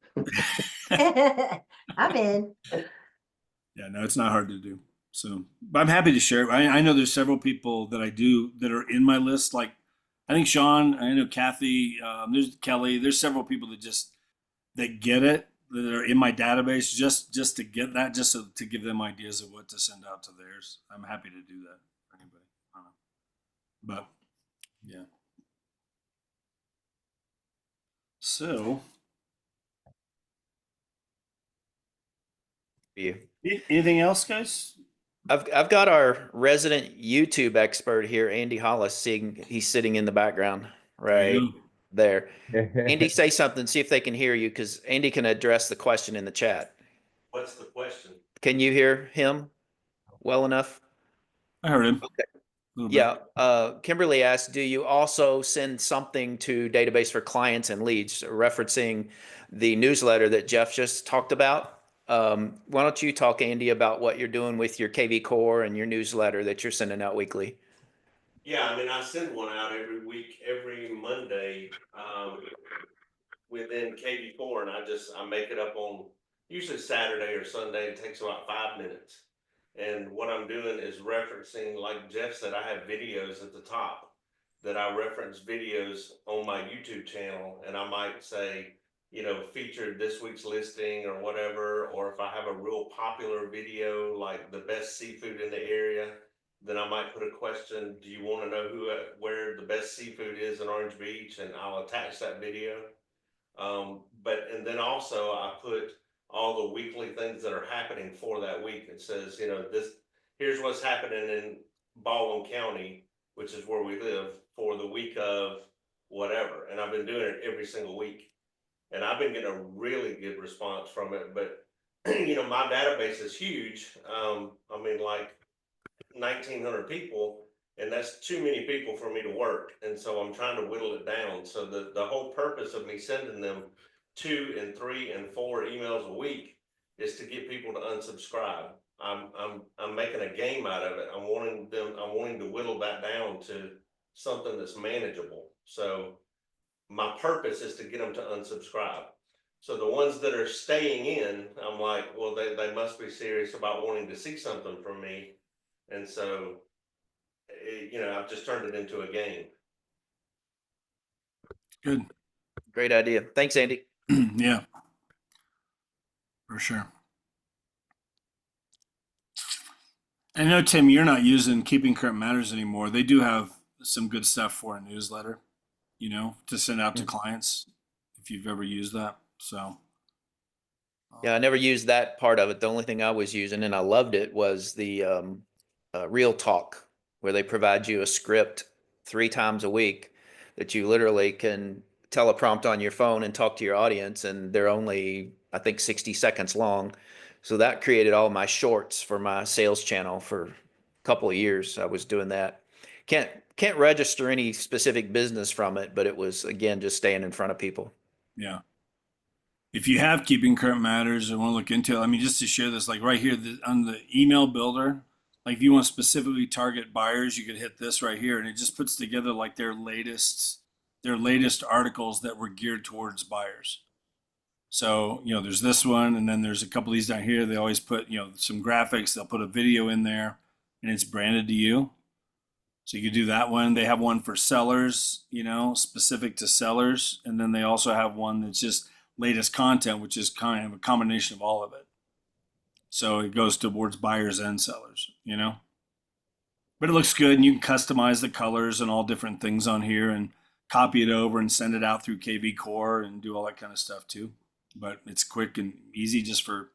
D: I'm in.
A: Yeah, no, it's not hard to do. So, but I'm happy to share. I know there's several people that I do that are in my list. Like I think Sean, I know Kathy, there's Kelly, there's several people that get it, that are in my database just to get that, just so, to give them ideas of what to send out to theirs. I'm happy to do that for anybody. I don't know. But yeah. So
B: You.
A: anything else, guys?
B: I've got our resident YouTube expert here, Andy Hollis. He's sitting in the background
A: There you
B: right
A: go.
B: there. Andy, say something. See if they can hear you, because Andy can address the question in the chat.
K: What's the question?
B: Can you hear him well enough?
A: I heard him.
B: Okay.
A: A little bit.
B: Yeah. Kimberly asked, do you also send something to database for clients and leads, referencing the newsletter that Jeff just talked about? Why don't you talk, Andy, about what you're doing with your KV Core and your newsletter that you're sending out weekly?
K: Yeah, I mean, I send one out every week, every Monday, within KV4, and I make it up on usually Saturday or Sunday. It takes about 5 minutes. And what I'm doing is referencing, like Jeff said, I have videos at the top that I reference videos on my YouTube channel, and I might say, featured this week's listing or whatever, or if I have a real popular video, like the best seafood in the area, then I might put a question, do you want to know where the best seafood is in Orange Beach? And I'll attach that video. And then also I put all the weekly things that are happening for that week. It says, here's what's happening in Baldwin County, which is where we live, for the week of whatever. And I've been doing it every single week. And I've been getting a really good response from it. But, my database is huge. Like 1,900 people, and that's too many people for me to work. And so I'm trying to whittle it down. So the whole purpose of me sending them 2 and 3 and 4 emails a week is to get people to unsubscribe. I'm making a game out of it. I'm wanting to whittle that down to something that's manageable. So my purpose is to get them to unsubscribe. So the ones that are staying in, I'm like, well, they must be serious about wanting to see something from me. And so, I've just turned it into a game.
A: Good.
B: Great idea. Thanks, Andy.
A: Yeah, for sure. I know, Tim, you're not using Keeping Current Matters anymore. They do have some good stuff for a newsletter, to send out to clients, if you've ever used that. So.
B: Yeah, I never used that part of it. The only thing I was using, and I loved it, was the Real Talk, where they provide you a script 3 times a week that you literally can teleprompt on your phone and talk to your audience, and they're only, I think, 60 seconds long. So that created all my shorts for my sales channel for a couple of years. I was doing that. Can't register any specific business from it, but it was, again, just staying in front of people.
A: Yeah. If you have Keeping Current Matters or want to look into it, I mean, just to share this, like right here on the email builder, like if you want to specifically target buyers, you could hit this right here, and it just puts together like their latest articles that were geared towards buyers. So, there's this one, and then there's a couple of these down here. They always put, some graphics. They'll put a video in there, and it's branded to you. So you could do that one. They have one for sellers, specific to sellers. And then they also have one that's just latest content, which is kind of a combination of all of it. So it goes towards buyers and sellers, But it looks good, and you can customize the colors and all different things on here and copy it over and send it out through KV Core and do all that kind of stuff too. But it's quick and easy, just for,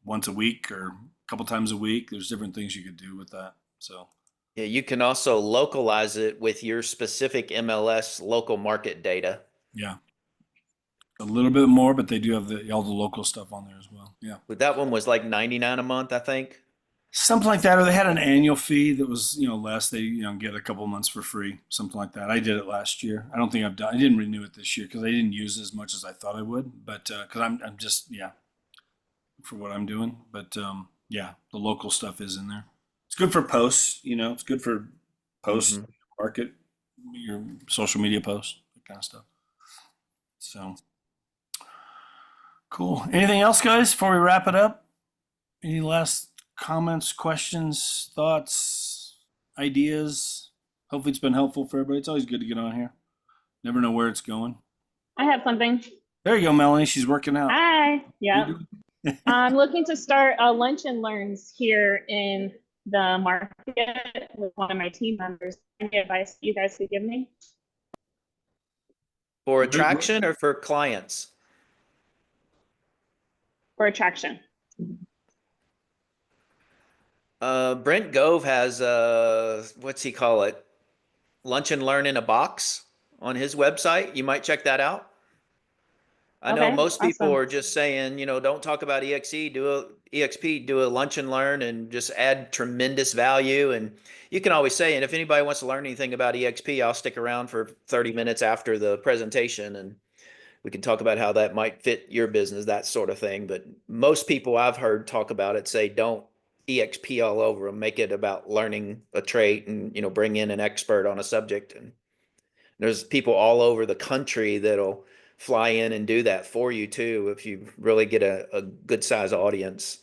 A: once a week or a couple times a week. There's different things you could do with that. So.
B: Yeah, you can also localize it with your specific MLS local market data.
A: Yeah. A little bit more, but they do have all the local stuff on there as well. Yeah.
B: But that one was like $99 a month, I think.
A: Something like that. Or they had an annual fee that was, less. They, get a couple months for free, something like that. I did it last year. I don't think I didn't renew it this year because I didn't use as much as I thought I would. But because I'm just, for what I'm doing. But the local stuff is in there. It's good for posts, it's good for posts, market, your social media posts, that kind of stuff. So cool. Anything else, guys, before we wrap it up? Any last comments, questions, thoughts, ideas? Hopefully it's been helpful for everybody. It's always good to get on here. Never know where it's going.
L: I have something.
A: There you go, Melanie. She's working out.
L: Hi. Yeah.
A: You
L: I'm looking to start a lunch and learns here in the market with one of my team members. Any advice you guys could give me?
B: For attraction or for clients?
L: For attraction.
B: Brent Gove has, what's he call it? Lunch and Learn in a Box on his website. You might check that out. I know
L: Okay,
B: most people
L: awesome.
B: are just saying, don't talk about EXP, do a lunch and learn and just add tremendous value. And you can always say, and if anybody wants to learn anything about EXP, I'll stick around for 30 minutes after the presentation and we can talk about how that might fit your business, that sort of thing. But most people I've heard talk about it say, don't EXP all over them, make it about learning a trait and, bring in an expert on a subject. And there's people all over the country that'll fly in and do that for you too, if you really get a good size audience.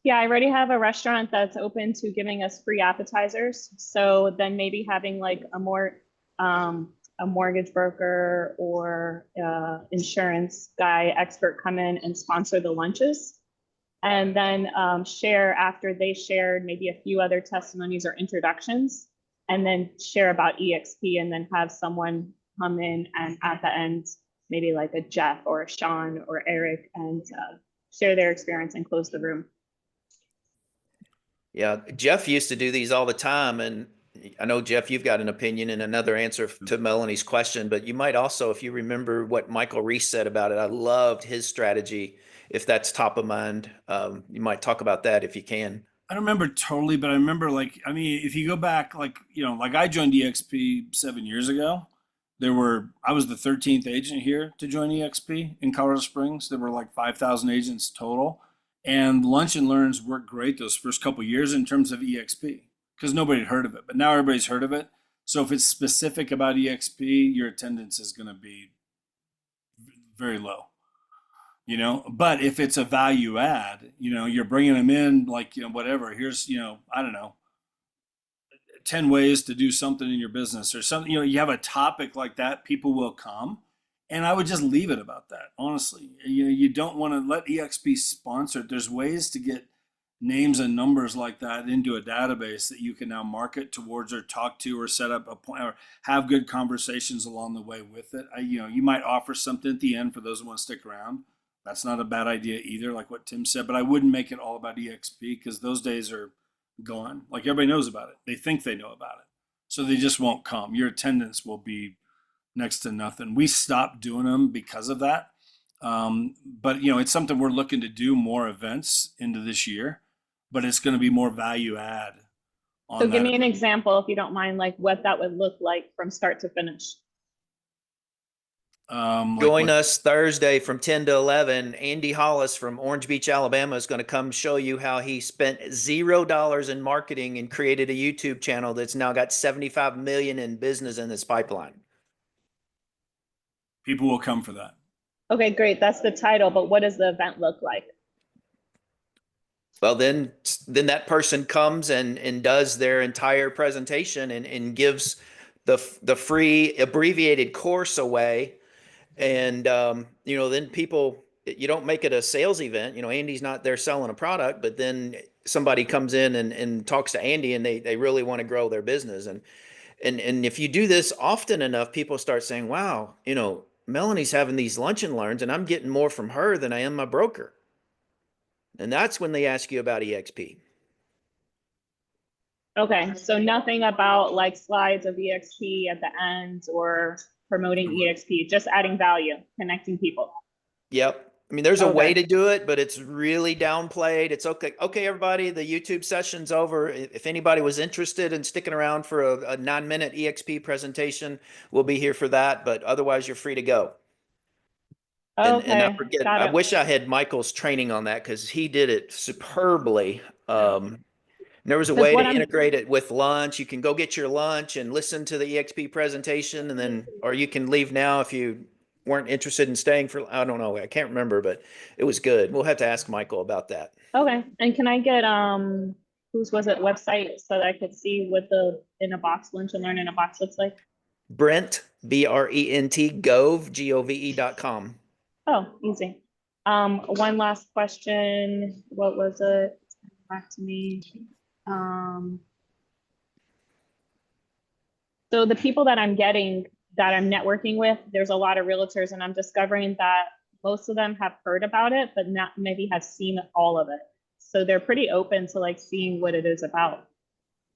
L: Yeah, I already have a restaurant that's open to giving us free appetizers. So then maybe having like a mortgage broker or insurance guy expert come in and sponsor the lunches. And then share after they shared maybe a few other testimonies or introductions, and then share about EXP, and then have someone come in and at the end, maybe like a Jeff or a Sean or Eric, and share their experience and close the room.
B: Yeah, Jeff used to do these all the time. And I know, Jeff, you've got an opinion and another answer to Melanie's question, but you might also, if you remember what Michael Reese said about it, I loved his strategy. If that's top of mind, you might talk about that if you can.
A: I don't remember totally, but I remember if you go back, like I joined EXP 7 years ago. I was the 13th agent here to join EXP in Colorado Springs. There were like 5,000 agents total. And lunch and learns worked great those first couple of years in terms of EXP because nobody had heard of it, but now everybody's heard of it. So if it's specific about EXP, your attendance is going to be very low. But if it's a value add, you're bringing them in like, whatever, here's, I don't know, 10 ways to do something in your business or something, you have a topic like that, people will come. And I would just leave it about that. Honestly, you don't want to let EXP sponsor it. There's ways to get names and numbers like that into a database that you can now market towards or talk to or set up a point or have good conversations along the way with it. You might offer something at the end for those who want to stick around. That's not a bad idea either, like what Tim said, but I wouldn't make it all about EXP because those days are gone. Like everybody knows about it. They think they know about it. So they just won't come. Your attendance will be next to nothing. We stopped doing them because of that. But it's something we're looking to do more events into this year, but it's going to be more value add.
L: So give me an example, if you don't mind, like what that would look like from start to finish.
B: Join us Thursday from 10 to 11. Andy Hollis from Orange Beach, Alabama is going to come show you how he spent $0 in marketing and created a YouTube channel that's now got 75 million in business in this pipeline.
A: People will come for that.
L: Okay, great. That's the title, but what does the event look like?
B: Well, then that person comes and does their entire presentation and gives the free abbreviated course away. And, then people, you don't make it a sales event. Andy's not there selling a product, but then somebody comes in and talks to Andy and they really want to grow their business. And if you do this often enough, people start saying, wow, Melanie's having these lunch and learns and I'm getting more from her than I am my broker. And that's when they ask you about EXP.
L: Okay, so nothing about like slides of EXP at the end or promoting EXP, just adding value, connecting people.
B: Yep. I mean, there's a way to do it, but it's really downplayed. It's okay. Okay, everybody, the YouTube session's over. If anybody was interested in sticking around for a 9-minute EXP presentation, we'll be here for that. But otherwise, you're free to go.
L: Okay,
B: and I wish I had Michael's training on that because he did it superbly. There was a way to integrate it with lunch. You can go get your lunch and listen to the EXP presentation, and then, or you can leave now if you weren't interested in staying for, I don't know, I can't remember, but it was good. We'll have to ask Michael about that.
L: Okay, and can I get whose was it website so that I could see what the in a box lunch and learn in a box looks like?
B: Brent, Brent, Gove.com.
L: Oh, easy. One last question. What was it? Back to me. So the people that I'm getting, that I'm networking with, there's a lot of realtors, and I'm discovering that most of them have heard about it, but not maybe have seen all of it. So they're pretty open to like seeing what it is about.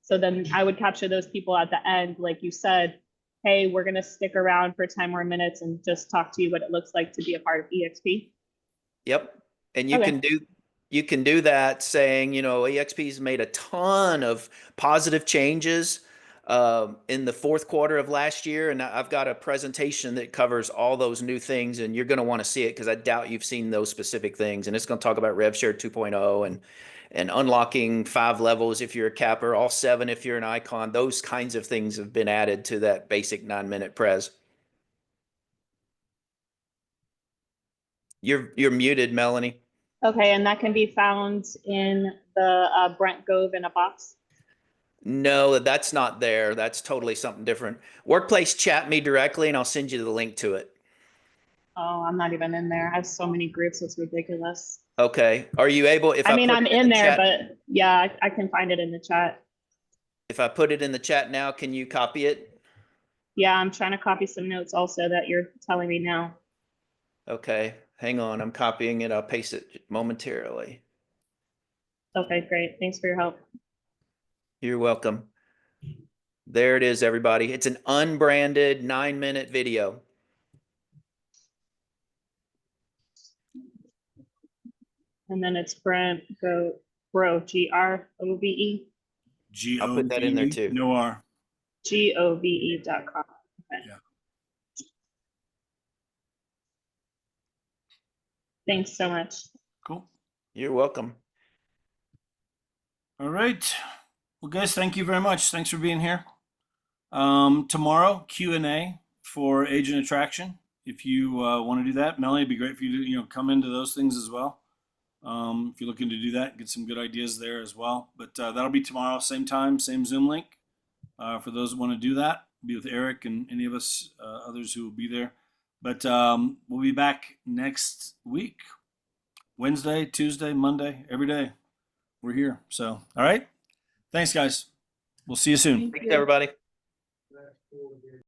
L: So then I would capture those people at the end, like you said, hey, we're going to stick around for 10 more minutes and just talk to you what it looks like to be a part of EXP.
B: Yep. And you
L: Okay.
B: can do that saying, you know, EXP's made a ton of positive changes in the fourth quarter of last year. And I've got a presentation that covers all those new things, and you're going to want to see it because I doubt you've seen those specific things. And it's going to talk about RevShare 2.0 and unlocking 5 levels if you're a capper, all 7 if you're an icon. Those kinds of things have been added to that basic 9-minute pres. You're muted, Melanie.
L: Okay, and that can be found in the Brent Gove in a box.
B: No, that's not there. That's totally something different. Workplace, chat me directly and I'll send you the link to it.
L: Oh, I'm not even in there. I have so many groups, it's ridiculous.
B: Okay. Are you able, if
L: I
B: I
L: mean,
B: put
L: I'm
B: it
L: in
B: the
L: there,
B: chat,
L: but yeah, I can find it in the chat.
B: if I put it in the chat now, can you copy it?
L: Yeah, I'm trying to copy some notes also that you're telling me now.
B: Okay. Hang on. I'm copying it. I'll paste it momentarily.
L: Okay, great. Thanks for your help.
B: You're welcome. There it is, everybody. It's an unbranded 9-minute video.
L: And then it's Brent Grove, Grove,
B: I'll put that in there too.
A: No R.
L: GOVE.com. Okay.
A: Yeah.
L: Thanks so much.
A: Cool.
B: You're welcome.
A: All right. Well, guys, thank you very much. Thanks for being here. Tomorrow, Q&A for agent attraction. If you want to do that, Melanie, it'd be great for you to come into those things as well. If you're looking to do that, get some good ideas there as well. But that'll be tomorrow, same time, same Zoom link. For those that want to do that, be with Eric and any of us others who will be there. But we'll be back next week, Wednesday, Tuesday, Monday, every day. We're here. So, all right. Thanks, guys. We'll see you soon.
B: Thanks, everybody.